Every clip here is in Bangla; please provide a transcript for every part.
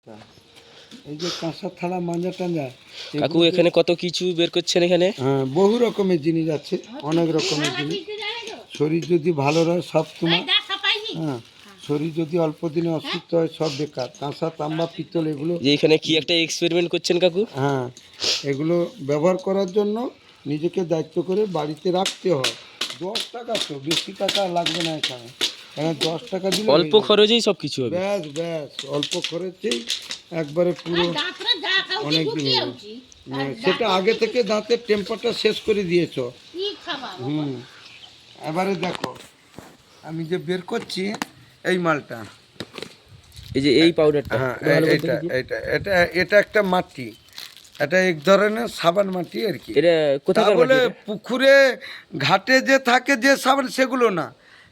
আচ্ছা, এই যে কাঁসার থালা মাঞ্জা টাঞ্জা, কাকু এখানে কত কিছু বের করছেন এখানে। হ্যাঁ, বহু রকমের জিনিস আছে, অনেক রকমের জিনিস। শরীর যদি ভালো রয় সব তোমার, হ্যাঁ, শরীর যদি অল্প দিনে অসুস্থ হয় সব বেকার। কাঁসা, তাম্বা, পিতল এগুলো, যে এখানে কি একটা এক্সপেরিমেন্ট করছেন কাকু। হ্যাঁ, এগুলো ব্যবহার করার জন্য নিজেকে দায়িত্ব করে বাড়িতে রাখতে হয়। 10 টাকা তো, বেশি টাকা লাগবে না এখানে। 10 টাকা দিলে অল্প খরচেই সব কিছু হবে। ব্যাস ব্যাস, অল্প খরচেই একবারে পুরো অনেক দিন হবে। সেটা আগে থেকে দাঁতের টেম্পারটা শেষ করে দিয়েছ। হুম, এবারে দেখো আমি যে বের করছি এই মালটা, এই যে এই পাউডারটা, হ্যাঁ, এটা এটা এটা এটা একটা মাটি, এটা এক ধরনের সাবান মাটি আর কি। এটা কোথাকার মাটি বলে এটা? পুকুরে ঘাটে যে থাকে যে সাবান, সেগুলো না,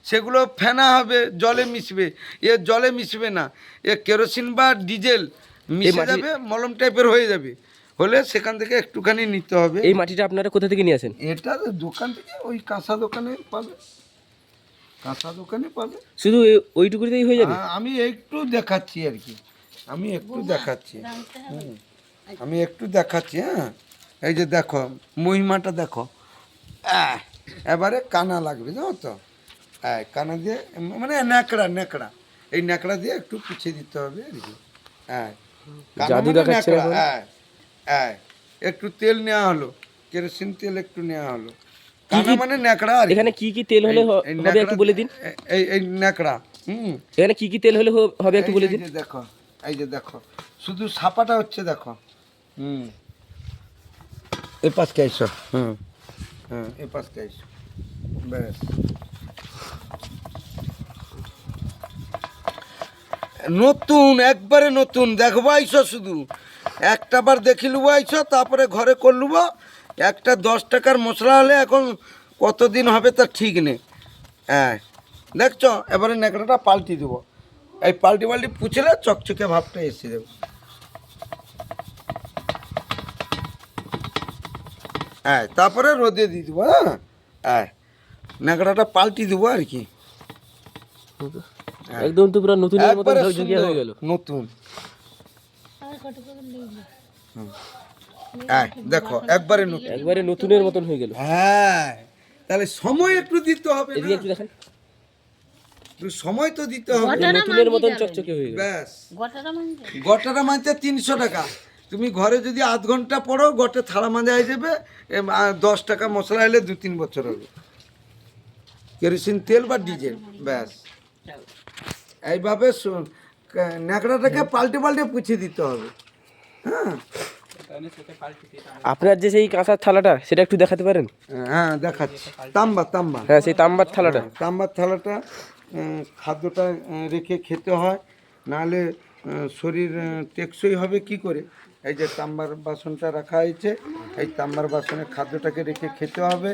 সেগুলো ফেনা হবে, জলে মিশবে। এ জলে মিশবে না, এ কেরোসিন বা ডিজেল মিশে যাবে, মলম টাইপের হয়ে যাবে। হলে সেখান থেকে একটুখানি নিতে হবে। এই মাটিটা আপনারা কোথা থেকে নিয়ে আসেন? এটা দোকান থেকে, ওই কাঁসা দোকানে পাবে, কাঁসা দোকানে পাবে। শুধু ওইটুকুতেই হয়ে যাবে? হ্যাঁ, আমি একটু দেখাচ্ছি আর কি, আমি একটু দেখাচ্ছি। হুম, আমি একটু দেখাচ্ছি। হ্যাঁ, এই যে দেখো মহিমাটা দেখো। এবারে কানা লাগবে, জানো তো? কানা দিয়ে, মানে ন্যাকড়া, ন্যাকড়া, এই ন্যাকড়া দিয়ে একটু পিছিয়ে দিতে হবে আর কি। জাদু দেখাচ্ছে এখন। একটু তেল নেওয়া হলো, কেরোসিন তেল একটু নেওয়া হলো। কানা মানে ন্যাকড়া আর কি। এখানে কি কি তেল হলে হবে একটু বলে দিন। এই ন্যাকড়া, এখানে কি কি তেল হলে হবে একটু বলে দিন। এই যে দেখো, এই যে দেখো, শুধু ছাপাটা হচ্ছে, দেখো। এই পাশকে এসো, এই পাশকে এসো, ব্যাস। নতুন, একবারে নতুন, দেখবো আইসো, শুধু একটা বার দেখি লুবো আইসো, তারপরে ঘরে করলুব। একটা 10 টাকার মশলা হলে এখন কতদিন হবে তার ঠিক নেই। দেখছো, এবারে ন্যাকড়াটা পাল্টি দেবো, এই পাল্টি পাল্টি পুছলে চকচকে ভাবটা এসে দেবো। তারপরে রোদে দিয়ে দেবো। ন্যাকড়াটা পাল্টি দেবো আর কি। একদম তো পুরো নতুনের মতো ঝকঝকিয়া হয়ে গেল। নতুন, দেখো একবারে নতুন, একবারে নতুনের মতন হয়ে গেল। হ্যাঁ, তাহলে সময় একটু দিতে হবে এদিকে না? একটু দেখেন, একটু সময় তো দিতে হবে। নতুনের মতন চকচকে হয়ে গেল। ব্যাস, গোটাটা মানতে 300 টাকা। তুমি ঘরে যদি আধ ঘন্টা পড়ো, গোটে থালা মাজা হয়ে যাবে। 10 টাকা মশলা এলে 2-3 বছর হবে। কেরোসিন তেল বা ডিজেল, ব্যাস। এইভাবে ন্যাকড়াটাকে পাল্টে পাল্টে পুছিয়ে দিতে হবে। হ্যাঁ, আপনার যে সেই কাঁসার থালাটা, সেটা একটু দেখাতে পারেন? হ্যাঁ, দেখাচ্ছি। তাম্বা, তাম্বা, হ্যাঁ, সেই তাম্বার থালাটা। তাম্বার থালাটা খাদ্যটা রেখে খেতে হয়, নাহলে শরীর টেকসই হবে কি করে। এই যে তাম্বার বাসনটা রাখা হয়েছে, এই তাম্বার বাসনে খাদ্যটাকে রেখে খেতে হবে।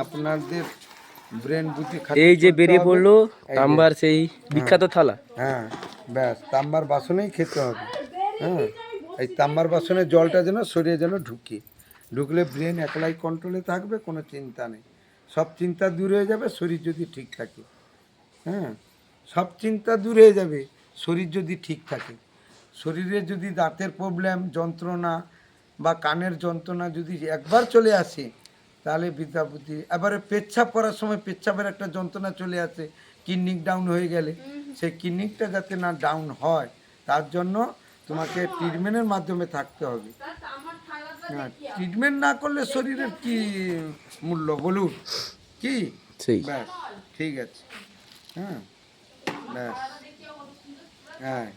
আপনাদের ব্রেন বুদ্ধি এই যে বেরিয়ে পড়লো তাম্বার সেই বিখ্যাত থালা। হ্যাঁ, ব্যাস, তাম্বার বাসনেই খেতে হবে। হ্যাঁ, এই তাম্বার বাসনের জলটা যেন শরীরে যেন ঢুকলে ব্রেন একলাই কন্ট্রোলে থাকবে, কোনো চিন্তা নেই। সব চিন্তা দূর হয়ে যাবে শরীর যদি ঠিক থাকে। হ্যাঁ, সব চিন্তা দূর হয়ে যাবে শরীর যদি ঠিক থাকে। শরীরে যদি দাঁতের প্রবলেম, যন্ত্রণা বা কানের যন্ত্রণা যদি একবার চলে আসে, তাহলে বিদ্যা বুদ্ধি। এবারে পেচ্ছাপ করার সময় পেচ্ছাপের একটা যন্ত্রণা চলে আসে, কিডনি ডাউন হয়ে গেলে, সেই কিডনিটা যাতে না ডাউন হয়, তার জন্য তোমাকে ট্রিটমেন্টের মাধ্যমে থাকতে হবে। হ্যাঁ, ট্রিটমেন্ট না করলে শরীরের কি মূল্য বলুন, কি? ব্যাস, ঠিক আছে। হ্যাঁ, ব্যাস, হ্যাঁ।